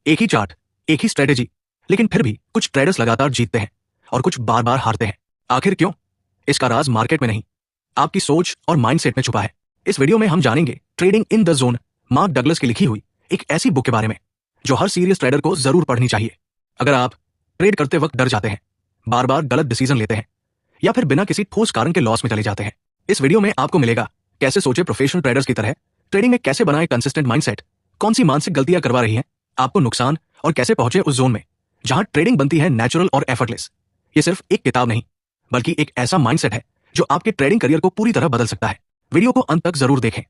एक ही चार्ट, एक ही स्ट्रेटेजी, लेकिन फिर भी कुछ ट्रेडर्स लगातार जीतते हैं और कुछ बार बार हारते हैं। आखिर क्यों? इसका राज मार्केट में नहीं, आपकी सोच और माइंडसेट में छुपा है। इस वीडियो में हम जानेंगे trading in the zone, mark Douglas की लिखी हुई एक ऐसी बुक के बारे में जो हर सीरियस ट्रेडर को जरूर पढ़नी चाहिए। अगर आप ट्रेड करते वक्त डर जाते हैं, बार बार गलत डिसीजन लेते हैं या फिर बिना किसी ठोस कारण के लॉस में चले जाते हैं, इस वीडियो में आपको मिलेगा कैसे सोचे प्रोफेशनल ट्रेडर्स की तरह, ट्रेडिंग में कैसे बनाए कंसिस्टेंट माइंडसेट, कौन सी मानसिक गलतियां करवा रही हैं आपको नुकसान, और कैसे पहुंचे उस जोन में जहां ट्रेडिंग बनती है नेचुरल और एफर्टलेस। ये सिर्फ एक किताब नहीं, बल्कि एक ऐसा माइंडसेट है जो आपके ट्रेडिंग करियर को पूरी तरह बदल सकता है। वीडियो को अंत तक जरूर देखें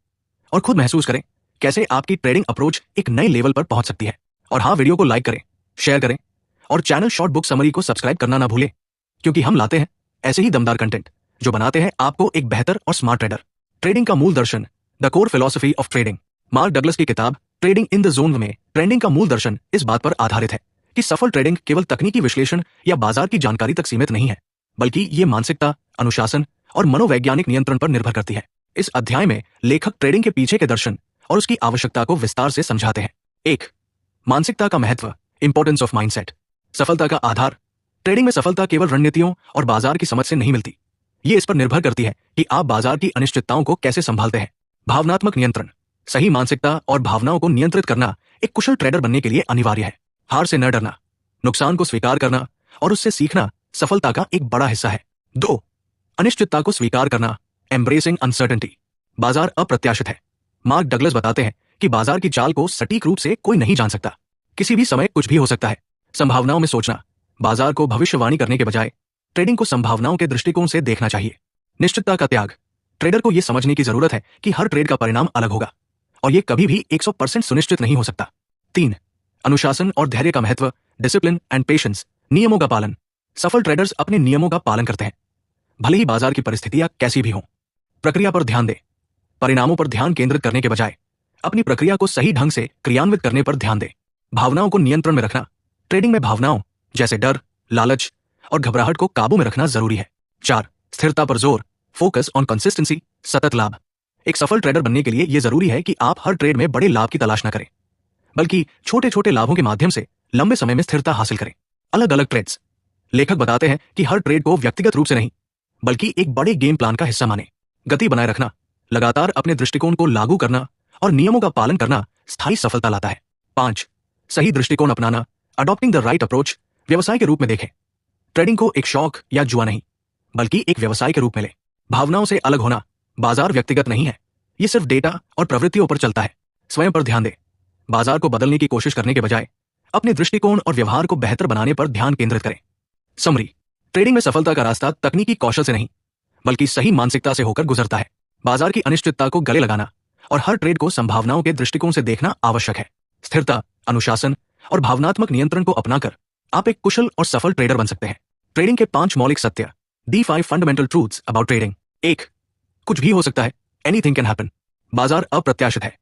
और खुद महसूस करें कैसे आपकी ट्रेडिंग अप्रोच एक नए लेवल पर पहुंच सकती है। और हाँ, वीडियो को लाइक करें, शेयर करें और चैनल शॉर्ट बुक समरी को सब्सक्राइब करना ना भूलें, क्योंकि हम लाते हैं ऐसे ही दमदार कंटेंट जो बनाते हैं आपको एक बेहतर और स्मार्ट ट्रेडर। ट्रेडिंग का मूल दर्शन, the core philosophy of trading. Mark Douglas की किताब ट्रेडिंग इन द जोन में ट्रेडिंग का मूल दर्शन इस बात पर आधारित है कि सफल ट्रेडिंग केवल तकनीकी विश्लेषण या बाजार की जानकारी तक सीमित नहीं है, बल्कि ये मानसिकता, अनुशासन और मनोवैज्ञानिक नियंत्रण पर निर्भर करती है। इस अध्याय में लेखक ट्रेडिंग के पीछे के दर्शन और उसकी आवश्यकता को विस्तार से समझाते हैं। 1. मानसिकता का महत्व, इंपॉर्टेंस ऑफ माइंडसेट। सफलता का आधार। ट्रेडिंग में सफलता केवल रणनीतियों और बाजार की समझ से नहीं मिलती, ये इस पर निर्भर करती है कि आप बाजार की अनिश्चितताओं को कैसे संभालते हैं। भावनात्मक नियंत्रण। सही मानसिकता और भावनाओं को नियंत्रित करना एक कुशल ट्रेडर बनने के लिए अनिवार्य है। हार से न डरना, नुकसान को स्वीकार करना और उससे सीखना सफलता का एक बड़ा हिस्सा है। 2. अनिश्चितता को स्वीकार करना, एम्ब्रेसिंग अनसर्टेनिटी। बाजार अप्रत्याशित है। मार्क डगलस बताते हैं कि बाजार की चाल को सटीक रूप से कोई नहीं जान सकता, किसी भी समय कुछ भी हो सकता है। संभावनाओं में सोचना, बाजार को भविष्यवाणी करने के बजाय ट्रेडिंग को संभावनाओं के दृष्टिकोण से देखना चाहिए। निश्चितता का त्याग। ट्रेडर को यह समझने की जरूरत है कि हर ट्रेड का परिणाम अलग होगा और यह कभी भी 100% सुनिश्चित नहीं हो सकता। 3. अनुशासन और धैर्य का महत्व, डिसिप्लिन एंड पेशेंस। नियमों का पालन। सफल ट्रेडर्स अपने नियमों का पालन करते हैं, भले ही बाजार की परिस्थितियां कैसी भी हों। प्रक्रिया पर ध्यान दें। परिणामों पर ध्यान केंद्रित करने के बजाय अपनी प्रक्रिया को सही ढंग से क्रियान्वित करने पर ध्यान दें। भावनाओं को नियंत्रण में रखना। ट्रेडिंग में भावनाओं जैसे डर, लालच और घबराहट को काबू में रखना जरूरी है। 4. स्थिरता पर जोर, फोकस ऑन कंसिस्टेंसी, सतत लाभ। एक सफल ट्रेडर बनने के लिए यह जरूरी है कि आप हर ट्रेड में बड़े लाभ की तलाश न करें, बल्कि छोटे छोटे लाभों के माध्यम से लंबे समय में स्थिरता हासिल करें। अलग अलग ट्रेड्स। लेखक बताते हैं कि हर ट्रेड को व्यक्तिगत रूप से नहीं, बल्कि एक बड़े गेम प्लान का हिस्सा माने। गति बनाए रखना, लगातार अपने दृष्टिकोण को लागू करना और नियमों का पालन करना स्थायी सफलता लाता है। 5. सही दृष्टिकोण अपनाना, अडॉप्टिंग द राइट अप्रोच। व्यवसाय के रूप में देखें। ट्रेडिंग को एक शौक या जुआ नहीं, बल्कि एक व्यवसाय के रूप में लें। भावनाओं से अलग होना, बाजार व्यक्तिगत नहीं है, ये सिर्फ डेटा और प्रवृत्तियों पर चलता है। स्वयं पर ध्यान दें। बाजार को बदलने की कोशिश करने के बजाय अपने दृष्टिकोण और व्यवहार को बेहतर बनाने पर ध्यान केंद्रित करें। समरी। ट्रेडिंग में सफलता का रास्ता तकनीकी कौशल से नहीं, बल्कि सही मानसिकता से होकर गुजरता है। बाजार की अनिश्चितता को गले लगाना और हर ट्रेड को संभावनाओं के दृष्टिकोण से देखना आवश्यक है। स्थिरता, अनुशासन और भावनात्मक नियंत्रण को अपनाकर आप एक कुशल और सफल ट्रेडर बन सकते हैं। ट्रेडिंग के 5 मौलिक सत्य, दी 5 फंडामेंटल ट्रूथ्स अबाउट ट्रेडिंग। 1. कुछ भी हो सकता है, एनीथिंग कैन हैपन। बाजार अप्रत्याशित है।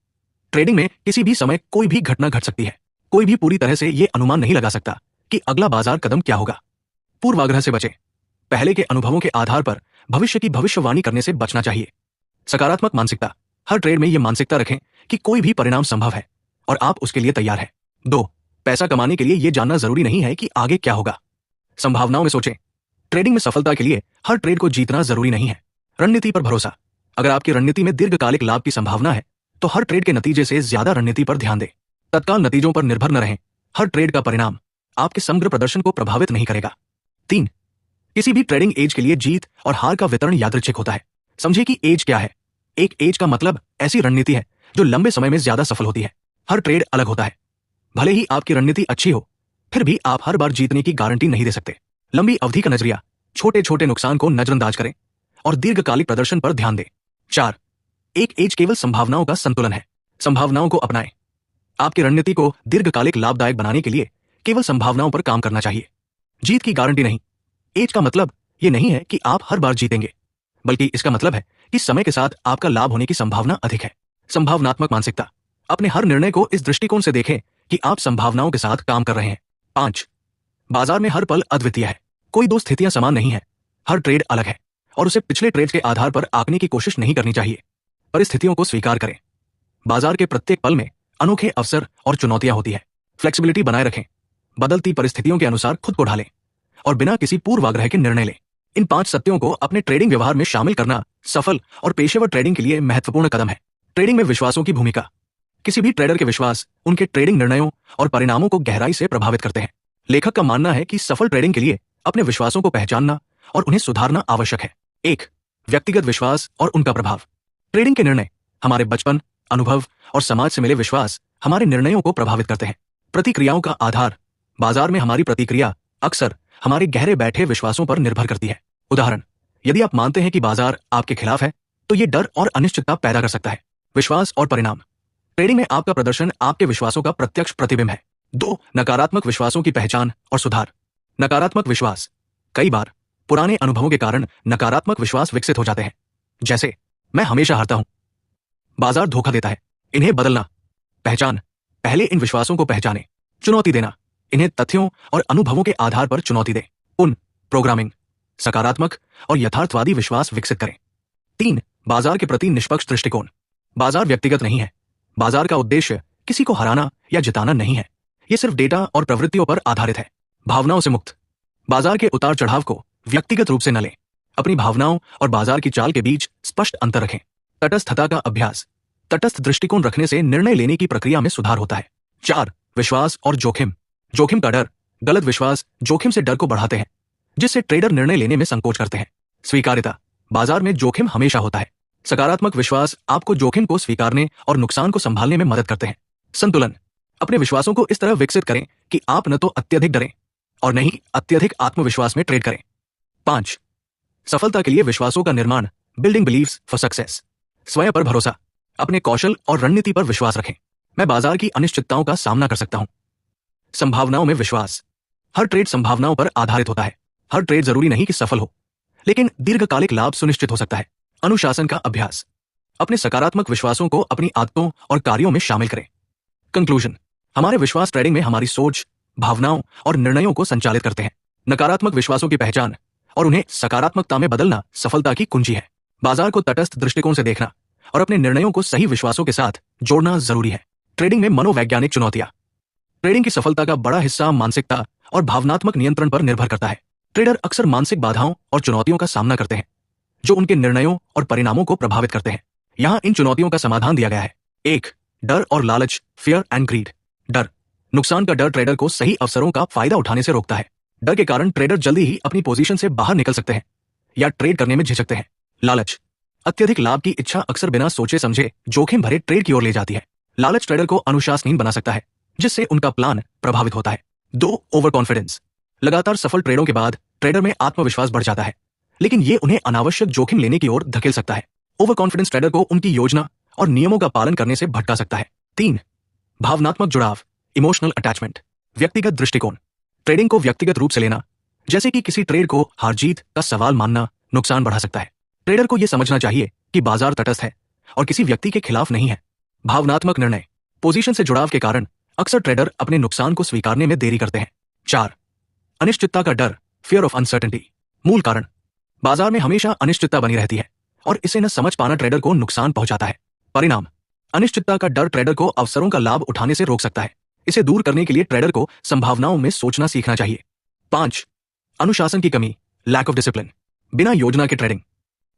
ट्रेडिंग में किसी भी समय कोई भी घटना घट सकती है। कोई भी पूरी तरह से यह अनुमान नहीं लगा सकता कि अगला बाजार कदम क्या होगा। पूर्वाग्रह से बचें। पहले के अनुभवों के आधार पर भविष्य की भविष्यवाणी करने से बचना चाहिए। सकारात्मक मानसिकता। हर ट्रेड में यह मानसिकता रखें कि कोई भी परिणाम संभव है और आप उसके लिए तैयार हैं। 2. पैसा कमाने के लिए यह जानना जरूरी नहीं है कि आगे क्या होगा। संभावनाओं में सोचें। ट्रेडिंग में सफलता के लिए हर ट्रेड को जीतना जरूरी नहीं है। रणनीति पर भरोसा। अगर आपकी रणनीति में दीर्घकालिक लाभ की संभावना है, तो हर ट्रेड के नतीजे से ज्यादा रणनीति पर ध्यान दें। तत्काल नतीजों पर निर्भर न रहें। हर ट्रेड का परिणाम आपके समग्र प्रदर्शन को प्रभावित नहीं करेगा। 3. किसी भी ट्रेडिंग एज के लिए जीत और हार का वितरण यादृच्छिक होता है। समझे कि एज क्या है। एक एज का मतलब ऐसी रणनीति है जो लंबे समय में ज्यादा सफल होती है। हर ट्रेड अलग होता है। भले ही आपकी रणनीति अच्छी हो, फिर भी आप हर बार जीतने की गारंटी नहीं दे सकते। लंबी अवधि का नजरिया, छोटे छोटे नुकसान को नजरअंदाज करें और दीर्घकालिक प्रदर्शन पर ध्यान दें। 4. एक एज केवल संभावनाओं का संतुलन है। संभावनाओं को अपनाएं। आपकी रणनीति को दीर्घकालिक लाभदायक बनाने के लिए केवल संभावनाओं पर काम करना चाहिए, जीत की गारंटी नहीं। एज का मतलब यह नहीं है कि आप हर बार जीतेंगे, बल्कि इसका मतलब है कि समय के साथ आपका लाभ होने की संभावना अधिक है। संभावनात्मक मानसिकता। अपने हर निर्णय को इस दृष्टिकोण से देखें कि आप संभावनाओं के साथ काम कर रहे हैं। 5. बाजार में हर पल अद्वितीय है। कोई 2 स्थितियां समान नहीं है। हर ट्रेड अलग है और उसे पिछले ट्रेड के आधार पर आंकने की कोशिश नहीं करनी चाहिए। परिस्थितियों को स्वीकार करें। बाजार के प्रत्येक पल में अनोखे अवसर और चुनौतियां होती है। फ्लेक्सिबिलिटी बनाए रखें, बदलती परिस्थितियों के अनुसार खुद को ढालें और बिना किसी पूर्वाग्रह के निर्णय लें। इन 5 सत्यों को अपने ट्रेडिंग व्यवहार में शामिल करना सफल और पेशेवर ट्रेडिंग के लिए महत्वपूर्ण कदम है। ट्रेडिंग में विश्वासों की भूमिका। किसी भी ट्रेडर के विश्वास उनके ट्रेडिंग निर्णयों और परिणामों को गहराई से प्रभावित करते हैं। लेखक का मानना है कि सफल ट्रेडिंग के लिए अपने विश्वासों को पहचानना और उन्हें सुधारना आवश्यक है। 1. व्यक्तिगत विश्वास और उनका प्रभाव। ट्रेडिंग के निर्णय हमारे बचपन, अनुभव और समाज से मिले विश्वास हमारे निर्णयों को प्रभावित करते हैं। प्रतिक्रियाओं का आधार। बाजार में हमारी प्रतिक्रिया अक्सर हमारे गहरे बैठे विश्वासों पर निर्भर करती है। उदाहरण, यदि आप मानते हैं कि बाजार आपके खिलाफ है, तो ये डर और अनिश्चितता पैदा कर सकता है। विश्वास और परिणाम। ट्रेडिंग में आपका प्रदर्शन आपके विश्वासों का प्रत्यक्ष प्रतिबिंब है। 2. नकारात्मक विश्वासों की पहचान और सुधार। नकारात्मक विश्वास। कई बार पुराने अनुभवों के कारण नकारात्मक विश्वास विकसित हो जाते हैं, जैसे मैं हमेशा हारता हूं, बाजार धोखा देता है। इन्हें बदलना। पहचान। पहले इन विश्वासों को पहचानें। चुनौती देना। इन्हें तथ्यों और अनुभवों के आधार पर चुनौती दें। प्रोग्रामिंग। सकारात्मक और यथार्थवादी विश्वास विकसित करें। 3. बाजार के प्रति निष्पक्ष दृष्टिकोण। बाजार व्यक्तिगत नहीं है। बाजार का उद्देश्य किसी को हराना या जिताना नहीं है। यह सिर्फ डेटा और प्रवृत्तियों पर आधारित है। भावनाओं से मुक्त। बाजार के उतार चढ़ाव को व्यक्तिगत रूप से न लें। अपनी भावनाओं और बाजार की चाल के बीच स्पष्ट अंतर रखें। तटस्थता का अभ्यास। तटस्थ दृष्टिकोण रखने से निर्णय लेने की प्रक्रिया में सुधार होता है। 4. विश्वास और जोखिम। जोखिम का डर। गलत विश्वास जोखिम से डर को बढ़ाते हैं, जिससे ट्रेडर निर्णय लेने में संकोच करते हैं। स्वीकार्यता। बाजार में जोखिम हमेशा होता है। सकारात्मक विश्वास आपको जोखिम को स्वीकारने और नुकसान को संभालने में मदद करते हैं। संतुलन। अपने विश्वासों को इस तरह विकसित करें कि आप न तो अत्यधिक डरें और न ही अत्यधिक आत्मविश्वास में ट्रेड करें। 5. सफलता के लिए विश्वासों का निर्माण। Building believes for success. स्वयं पर भरोसा। अपने कौशल और रणनीति पर विश्वास रखें। मैं बाजार की अनिश्चितताओं का सामना कर सकता हूं। संभावनाओं में विश्वास। हर ट्रेड संभावनाओं पर आधारित होता है। हर ट्रेड जरूरी नहीं कि सफल हो, लेकिन दीर्घकालिक लाभ सुनिश्चित हो सकता है। अनुशासन का अभ्यास। अपने सकारात्मक विश्वासों को अपनी आदतों और कार्यों में शामिल करें। कंक्लूजन। हमारे विश्वास ट्रेडिंग में हमारी सोच, भावनाओं और निर्णयों को संचालित करते हैं। नकारात्मक विश्वासों की पहचान और उन्हें सकारात्मकता में बदलना सफलता की कुंजी है। बाजार को तटस्थ दृष्टिकोण से देखना और अपने निर्णयों को सही विश्वासों के साथ जोड़ना जरूरी है। ट्रेडिंग में मनोवैज्ञानिक चुनौतियां। ट्रेडिंग की सफलता का बड़ा हिस्सा मानसिकता और भावनात्मक नियंत्रण पर निर्भर करता है। ट्रेडर अक्सर मानसिक बाधाओं और चुनौतियों का सामना करते हैं, जो उनके निर्णयों और परिणामों को प्रभावित करते हैं। यहां इन चुनौतियों का समाधान दिया गया है। 1. डर और लालच। Fear and greed. डर। नुकसान का डर ट्रेडर को सही अवसरों का फायदा उठाने से रोकता है। डर के कारण ट्रेडर जल्दी ही अपनी पोजीशन से बाहर निकल सकते हैं या ट्रेड करने में झिझकते हैं। लालच। अत्यधिक लाभ की इच्छा अक्सर बिना सोचे समझे जोखिम भरे ट्रेड की ओर ले जाती है। लालच ट्रेडर को अनुशासनहीन बना सकता है, जिससे उनका प्लान प्रभावित होता है। 2. Over confidence. लगातार सफल ट्रेडों के बाद ट्रेडर में आत्मविश्वास बढ़ जाता है, लेकिन ये उन्हें अनावश्यक जोखिम लेने की ओर धकेल सकता है। ओवर कॉन्फिडेंस ट्रेडर को उनकी योजना और नियमों का पालन करने से भटका सकता है। 3. भावनात्मक जुड़ाव। Emotional attachment. व्यक्तिगत दृष्टिकोण। ट्रेडिंग को व्यक्तिगत रूप से लेना, जैसे कि किसी ट्रेड को हार जीत का सवाल मानना, नुकसान बढ़ा सकता है। ट्रेडर को यह समझना चाहिए कि बाजार तटस्थ है और किसी व्यक्ति के खिलाफ नहीं है। भावनात्मक निर्णय। पोजीशन से जुड़ाव के कारण अक्सर ट्रेडर अपने नुकसान को स्वीकारने में देरी करते हैं। 4. अनिश्चितता का डर। Fear of uncertainty. मूल कारण। बाजार में हमेशा अनिश्चितता बनी रहती है और इसे न समझ पाना ट्रेडर को नुकसान पहुंचाता है। परिणाम। अनिश्चितता का डर ट्रेडर को अवसरों का लाभ उठाने से रोक सकता है। इसे दूर करने के लिए ट्रेडर को संभावनाओं में सोचना सीखना चाहिए। 5. अनुशासन की कमी। Lack of discipline. बिना योजना के ट्रेडिंग।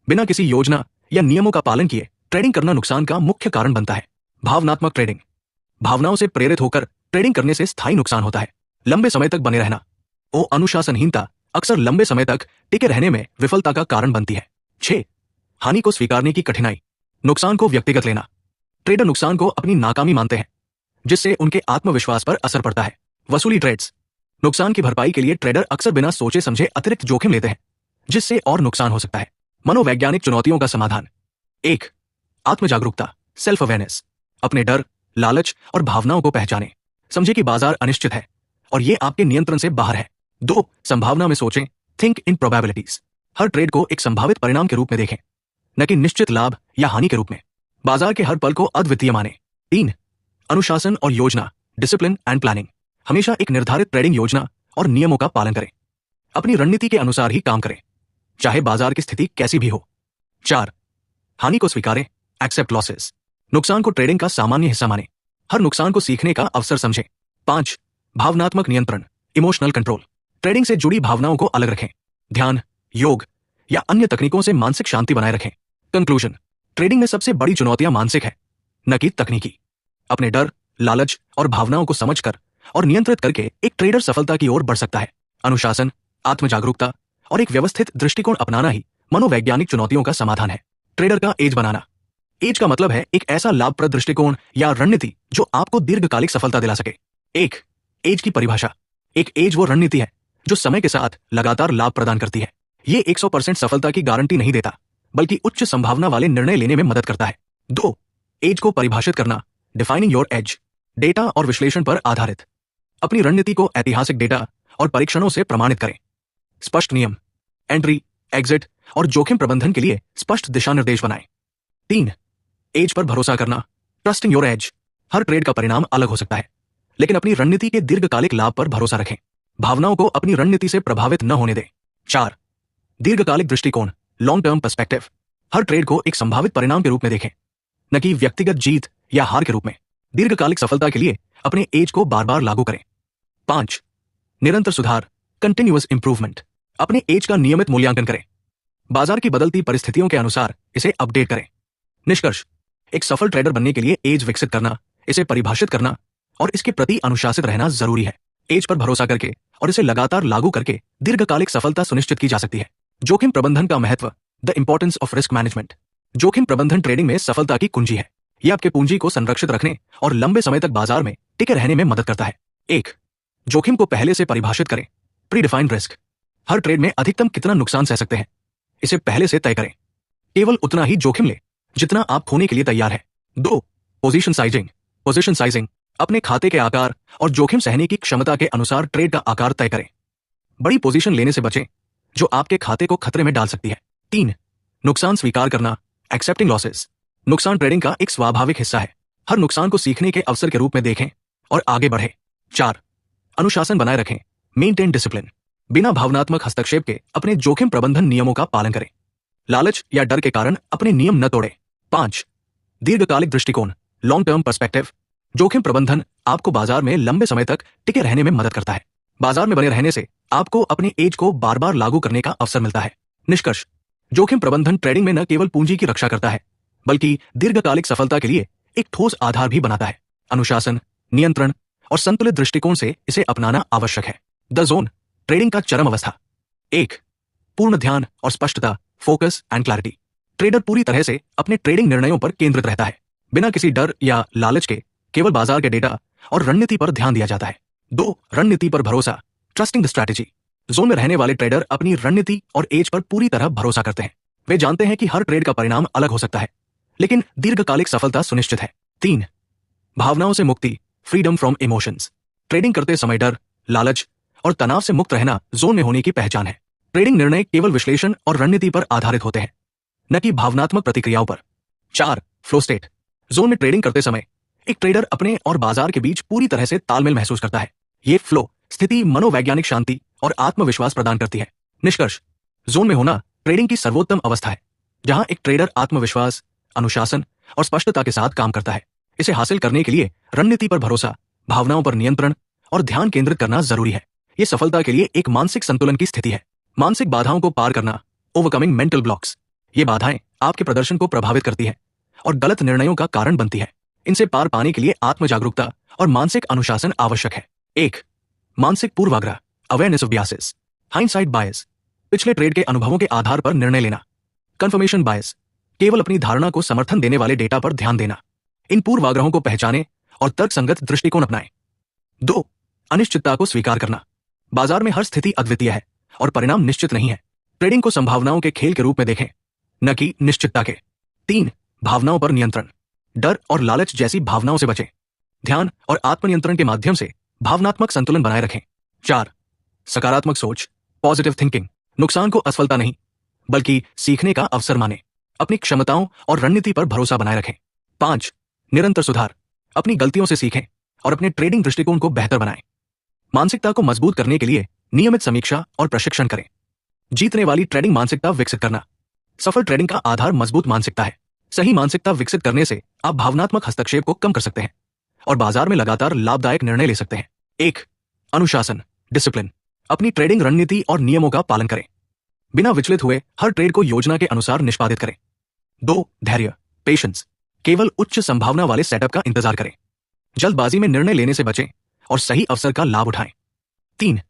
बिना किसी योजना या नियमों का पालन किए ट्रेडिंग करना नुकसान का मुख्य कारण बनता है। भावनात्मक ट्रेडिंग। भावनाओं से प्रेरित होकर ट्रेडिंग करने से स्थायी नुकसान होता है। लंबे समय तक बने रहना। अनुशासनहीनता अक्सर लंबे समय तक टिके रहने में विफलता का कारण बनती है। 6. हानि को स्वीकारने की कठिनाई। नुकसान को व्यक्तिगत लेना। ट्रेडर नुकसान को अपनी नाकामी मानते हैं, जिससे उनके आत्मविश्वास पर असर पड़ता है। वसूली ट्रेड्स। नुकसान की भरपाई के लिए ट्रेडर अक्सर बिना सोचे समझे अतिरिक्त जोखिम लेते हैं, जिससे और नुकसान हो सकता है। मनोवैज्ञानिक चुनौतियों का समाधान। 1. आत्मजागरूकता। Self awareness. अपने डर, लालच और भावनाओं को पहचानें। समझे कि बाजार अनिश्चित है और ये आपके नियंत्रण से बाहर है। 2. संभावना में सोचें। Think in probabilities. Her trade को एक संभावित परिणाम के रूप में देखें, न कि निश्चित लाभ या हानि के रूप में। बाजार के हर पल को अद्वितीय माने। 3. अनुशासन और योजना। Discipline and planning. हमेशा एक निर्धारित ट्रेडिंग योजना और नियमों का पालन करें। अपनी रणनीति के अनुसार ही काम करें, चाहे बाजार की स्थिति कैसी भी हो। 4. हानि को स्वीकारें। Accept losses. नुकसान को ट्रेडिंग का सामान्य हिस्सा माने। हर नुकसान को सीखने का अवसर समझें। 5. भावनात्मक नियंत्रण, इमोशनल कंट्रोल। ट्रेडिंग से जुड़ी भावनाओं को अलग रखें। ध्यान, योग या अन्य तकनीकों से मानसिक शांति बनाए रखें। कंक्लूजन, ट्रेडिंग में सबसे बड़ी चुनौतियां मानसिक है, न कि तकनीकी। अपने डर, लालच और भावनाओं को समझकर और नियंत्रित करके एक ट्रेडर सफलता की ओर बढ़ सकता है। अनुशासन, आत्म जागरूकता और एक व्यवस्थित दृष्टिकोण अपनाना ही मनोवैज्ञानिक चुनौतियों का समाधान है। ट्रेडर का एज बनाना। एज का मतलब है एक ऐसा लाभप्रद दृष्टिकोण या रणनीति जो आपको दीर्घकालिक सफलता दिला सके। एक एज की परिभाषा। एक एज वो रणनीति है जो समय के साथ लगातार लाभ प्रदान करती है। ये 100% सफलता की गारंटी नहीं देता, बल्कि उच्च संभावना वाले निर्णय लेने में मदद करता है। 2. एज को परिभाषित करना, डिफाइनिंग योर एज। डेटा और विश्लेषण पर आधारित अपनी रणनीति को ऐतिहासिक डेटा और परीक्षणों से प्रमाणित करें। स्पष्ट नियम, एंट्री, एग्जिट और जोखिम प्रबंधन के लिए स्पष्ट दिशा निर्देश बनाएं। 3. एज पर भरोसा करना, trusting your age. Her trade का परिणाम अलग हो सकता है, लेकिन अपनी रणनीति के दीर्घकालिक लाभ पर भरोसा रखें। भावनाओं को अपनी रणनीति से प्रभावित न होने दें। 4. दीर्घकालिक दृष्टिकोण, लॉन्ग टर्म पर्सपेक्टिव। हर ट्रेड को एक संभावित परिणाम के रूप में देखें, न कि व्यक्तिगत जीत या हार के रूप में। दीर्घकालिक सफलता के लिए अपने एज को बार बार लागू करें। 5. निरंतर सुधार, कंटिन्यूअस इंप्रूवमेंट। अपने एज का नियमित मूल्यांकन करें। बाजार की बदलती परिस्थितियों के अनुसार इसे अपडेट करें। निष्कर्ष, एक सफल ट्रेडर बनने के लिए एज विकसित करना, इसे परिभाषित करना और इसके प्रति अनुशासित रहना जरूरी है। एज पर भरोसा करके और इसे लगातार लागू करके दीर्घकालिक सफलता सुनिश्चित की जा सकती है। जोखिम प्रबंधन का महत्व, the importance of risk management. जोखिम प्रबंधन ट्रेडिंग में सफलता की कुंजी है। यह आपके पूंजी को संरक्षित रखने और लंबे समय तक बाजार में टिके रहने में मदद करता है। 1. जोखिम को पहले से परिभाषित करें, प्री डिफाइंड रिस्क। हर ट्रेड में अधिकतम कितना नुकसान सह सकते हैं, इसे पहले से तय करें। केवल उतना ही जोखिम ले जितना आप खोने के लिए तैयार है। 2. Position sizing, position sizing. अपने खाते के आकार और जोखिम सहने की क्षमता के अनुसार ट्रेड का आकार तय करें। बड़ी पोजीशन लेने से बचें जो आपके खाते को खतरे में डाल सकती है। 3. नुकसान स्वीकार करना, एक्सेप्टिंग लॉसेस। नुकसान ट्रेडिंग का एक स्वाभाविक हिस्सा है। हर नुकसान को सीखने के अवसर के रूप में देखें और आगे बढ़ें। 4. अनुशासन बनाए रखें, मेंटेन डिसिप्लिन। बिना भावनात्मक हस्तक्षेप के अपने जोखिम प्रबंधन नियमों का पालन करें। लालच या डर के कारण अपने नियम न तोड़ें। 5. दीर्घकालिक दृष्टिकोण, लॉन्ग टर्म पर्सपेक्टिव। जोखिम प्रबंधन आपको बाजार में लंबे समय तक टिके रहने में मदद करता है। बाजार में बने रहने से आपको अपने एज को बार बार लागू करने का अवसर मिलता है। निष्कर्ष, जोखिम प्रबंधन ट्रेडिंग में न केवल पूंजी की रक्षा करता है, बल्कि दीर्घकालिक सफलता के लिए एक ठोस आधार भी बनाता है। अनुशासन, नियंत्रण और संतुलित दृष्टिकोण से इसे अपनाना आवश्यक है। द जोन, ट्रेडिंग का चरम अवस्था। 1. पूर्ण ध्यान और स्पष्टता, फोकस एंड क्लैरिटी। ट्रेडर पूरी तरह से अपने ट्रेडिंग निर्णयों पर केंद्रित रहता है, बिना किसी डर या लालच के। केवल बाजार के डेटा और रणनीति पर ध्यान दिया जाता है। 2. रणनीति पर भरोसा, ट्रस्टिंग द स्ट्रैटेजी। जोन में रहने वाले ट्रेडर अपनी रणनीति और एज पर पूरी तरह भरोसा करते हैं। वे जानते हैं कि हर ट्रेड का परिणाम अलग हो सकता है, लेकिन दीर्घकालिक सफलता सुनिश्चित है। 3. भावनाओं से मुक्ति, फ्रीडम फ्रॉम इमोशंस। ट्रेडिंग करते समय डर, लालच और तनाव से मुक्त रहना जोन में होने की पहचान है। ट्रेडिंग निर्णय केवल विश्लेषण और रणनीति पर आधारित होते हैं, न कि भावनात्मक प्रतिक्रियाओं पर। 4. Flow state. जोन में ट्रेडिंग करते समय एक ट्रेडर अपने और बाजार के बीच पूरी तरह से तालमेल महसूस करता है। ये फ्लो स्थिति मनोवैज्ञानिक शांति और आत्मविश्वास प्रदान करती है। निष्कर्ष, जोन में होना ट्रेडिंग की सर्वोत्तम अवस्था है, जहां एक ट्रेडर आत्मविश्वास, अनुशासन और स्पष्टता के साथ काम करता है। इसे हासिल करने के लिए रणनीति पर भरोसा, भावनाओं पर नियंत्रण और ध्यान केंद्रित करना जरूरी है। यह सफलता के लिए एक मानसिक संतुलन की स्थिति है। मानसिक बाधाओं को पार करना, ओवरकमिंग मेंटल ब्लॉक्स। ये बाधाएं आपके प्रदर्शन को प्रभावित करती है और गलत निर्णयों का कारण बनती है। इनसे पार पाने के लिए आत्म जागरूकता और मानसिक अनुशासन आवश्यक है। 1. मानसिक पूर्वाग्रह, अवेयरनेस ऑफ बायसेस। हाइंडसाइट बायस, पिछले ट्रेड के अनुभवों के आधार पर निर्णय लेना। कंफर्मेशन बायस, केवल अपनी धारणा को समर्थन देने वाले डेटा पर ध्यान देना। इन पूर्वाग्रहों को पहचानें और तर्कसंगत दृष्टिकोण अपनाएं। 2. अनिश्चितता को स्वीकार करना। बाजार में हर स्थिति अद्वितीय है और परिणाम निश्चित नहीं है। ट्रेडिंग को संभावनाओं के खेल के रूप में देखें, न कि निश्चितता के। 3. भावनाओं पर नियंत्रण, डर और लालच जैसी भावनाओं से बचें। ध्यान और आत्मनियंत्रण के माध्यम से भावनात्मक संतुलन बनाए रखें। 4. सकारात्मक सोच, पॉजिटिव थिंकिंग। नुकसान को असफलता नहीं, बल्कि सीखने का अवसर माने। अपनी क्षमताओं और रणनीति पर भरोसा बनाए रखें। 5. निरंतर सुधार, अपनी गलतियों से सीखें और अपने ट्रेडिंग दृष्टिकोण को बेहतर बनाएं। मानसिकता को मजबूत करने के लिए नियमित समीक्षा और प्रशिक्षण करें। जीतने वाली ट्रेडिंग मानसिकता विकसित करना। सफल ट्रेडिंग का आधार मजबूत मानसिकता है। सही मानसिकता विकसित करने से आप भावनात्मक हस्तक्षेप को कम कर सकते हैं और बाजार में लगातार लाभदायक निर्णय ले सकते हैं। एक, अनुशासन, डिसिप्लिन। अपनी ट्रेडिंग रणनीति और नियमों का पालन करें। बिना विचलित हुए हर ट्रेड को योजना के अनुसार निष्पादित करें। 2, धैर्य, पेशेंस। केवल उच्च संभावना वाले सेटअप का इंतजार करें। जल्दबाजी में निर्णय लेने से बचें और सही अवसर का लाभ उठाएं। 3,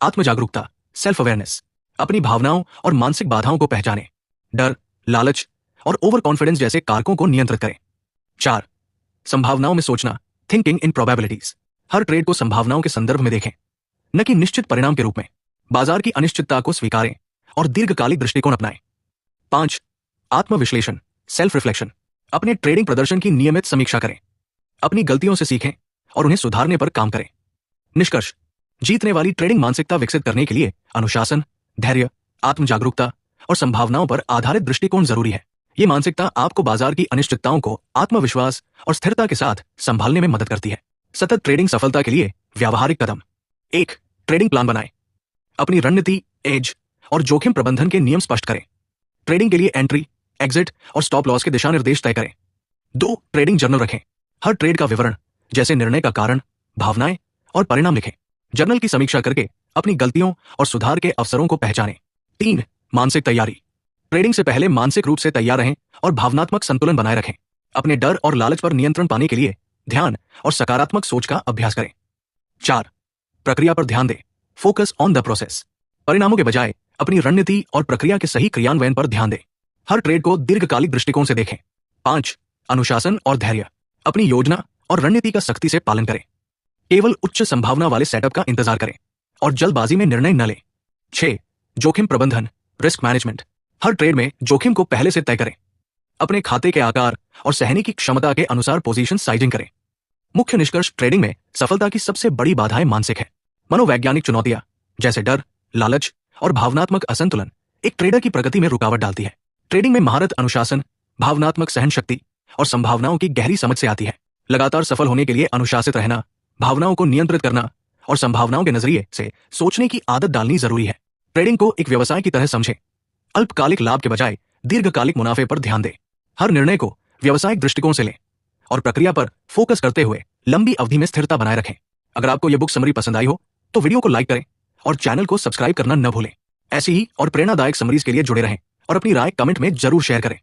आत्मजागरूकता, सेल्फ अवेयरनेस। अपनी भावनाओं और मानसिक बाधाओं को पहचानें। डर, लालच और ओवर कॉन्फिडेंस जैसे कारकों को नियंत्रित करें। 4, संभावनाओं में सोचना, thinking in probabilities. Her trade को संभावनाओं के संदर्भ में देखें, न कि निश्चित परिणाम के रूप में। बाजार की अनिश्चितता को स्वीकारें और दीर्घकालिक दृष्टिकोण अपनाएं। 5, आत्मविश्लेषण, सेल्फ रिफ्लेक्शन। अपने ट्रेडिंग प्रदर्शन की नियमित समीक्षा करें। अपनी गलतियों से सीखें और उन्हें सुधारने पर काम करें। निष्कर्ष, जीतने वाली ट्रेडिंग मानसिकता विकसित करने के लिए अनुशासन, धैर्य, आत्मजागरूकता और संभावनाओं पर आधारित दृष्टिकोण जरूरी है। ये मानसिकता आपको बाजार की अनिश्चितताओं को आत्मविश्वास और स्थिरता के साथ संभालने में मदद करती है। सतत ट्रेडिंग सफलता के लिए व्यावहारिक कदम। 1, ट्रेडिंग प्लान बनाएं। अपनी रणनीति, एज और जोखिम प्रबंधन के नियम स्पष्ट करें। ट्रेडिंग के लिए एंट्री, एग्जिट और स्टॉप लॉस के दिशा निर्देश तय करें। 2, ट्रेडिंग जर्नल रखें। हर ट्रेड का विवरण, जैसे निर्णय का कारण, भावनाएं और परिणाम लिखें। जर्नल की समीक्षा करके अपनी गलतियों और सुधार के अवसरों को पहचानें। 3, मानसिक तैयारी। ट्रेडिंग से पहले मानसिक रूप से तैयार रहें और भावनात्मक संतुलन बनाए रखें। अपने डर और लालच पर नियंत्रण पाने के लिए ध्यान और सकारात्मक सोच का अभ्यास करें। 4, प्रक्रिया पर ध्यान दें, फोकस ऑन द प्रोसेस। परिणामों के बजाय अपनी रणनीति और प्रक्रिया के सही क्रियान्वयन पर ध्यान दें। हर ट्रेड को दीर्घकालिक दृष्टिकोण से देखें। 5, अनुशासन और धैर्य। अपनी योजना और रणनीति का सख्ती से पालन करें। केवल उच्च संभावना वाले सेटअप का इंतजार करें और जल्दबाजी में निर्णय न लें। 6, जोखिम प्रबंधन, रिस्क मैनेजमेंट। हर ट्रेड में जोखिम को पहले से तय करें। अपने खाते के आकार और सहने की क्षमता के अनुसार पोजीशन साइजिंग करें। मुख्य निष्कर्ष, ट्रेडिंग में सफलता की सबसे बड़ी बाधाएं मानसिक है। मनोवैज्ञानिक चुनौतियां जैसे डर, लालच और भावनात्मक असंतुलन एक ट्रेडर की प्रगति में रुकावट डालती है। ट्रेडिंग में महारत अनुशासन, भावनात्मक सहनशक्ति और संभावनाओं की गहरी समझ से आती है। लगातार सफल होने के लिए अनुशासित रहना, भावनाओं को नियंत्रित करना और संभावनाओं के नजरिए से सोचने की आदत डालनी जरूरी है। ट्रेडिंग को एक व्यवसाय की तरह समझें। अल्पकालिक लाभ के बजाय दीर्घकालिक मुनाफे पर ध्यान दें। हर निर्णय को व्यावसायिक दृष्टिकोण से लें और प्रक्रिया पर फोकस करते हुए लंबी अवधि में स्थिरता बनाए रखें। अगर आपको यह बुक समरी पसंद आई हो तो वीडियो को लाइक करें और चैनल को सब्सक्राइब करना न भूलें। ऐसी ही और प्रेरणादायक समरीज के लिए जुड़े रहें और अपनी राय कमेंट में जरूर शेयर करें।